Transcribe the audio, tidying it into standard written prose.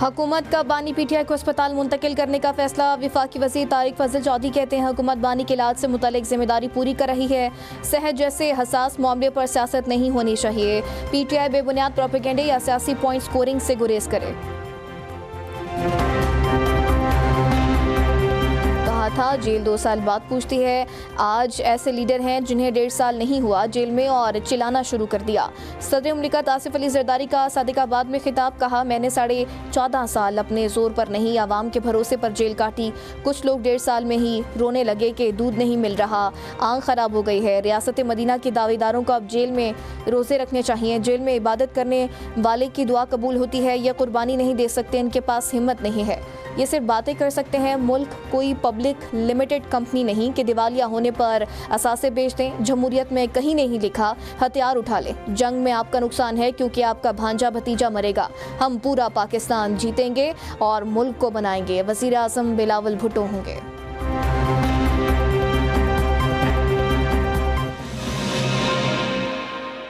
हुकूमत का बानी पीटीआई को अस्पताल मुंतकिल करने का फैसला। वफाकी वज़ीर तारिक फजल चौधरी कहते हैं हुकूमत बानी के इलाज से मुतल्लिक जिम्मेदारी पूरी कर रही है। सेहत जैसे हसास मामले पर सियासत नहीं होनी चाहिए। पीटीआई बेबुनियाद प्रोपेगेंडे या सियासी पॉइंट स्कोरिंग से गुरेज करे। था जेल 2 साल बाद पूछती है। आज ऐसे लीडर हैं जिन्हें 1.5 साल नहीं हुआ जेल में और चिल्लाना शुरू कर दिया। सदर मुमलिकत आसिफ अली जरदारी का सादिकाबाद में खिताब। कहा, मैंने 14.5 साल अपने जोर पर नहीं आवाम के भरोसे पर जेल काटी। कुछ लोग 1.5 साल में ही रोने लगे कि दूध नहीं मिल रहा, आंख खराब हो गई है। रियासत मदीना के दावेदारों को अब जेल में रोजे रखने चाहिए। जेल में इबादत करने वाले की दुआ कबूल होती है। यह कुर्बानी नहीं दे सकते, इनके पास हिम्मत नहीं है। ये सिर्फ बातें कर सकते हैं। मुल्क कोई पब्लिक लिमिटेड कंपनी नहीं कि दिवालिया होने पर असासे बेच दें। जमहूरियत में कहीं नहीं लिखा हथियार उठा लें। जंग में आपका नुकसान है क्योंकि आपका भांजा भतीजा मरेगा। हम पूरा पाकिस्तान जीतेंगे और मुल्क को बनाएंगे। वज़ीर आज़म बिलावल भुट्टो होंगे।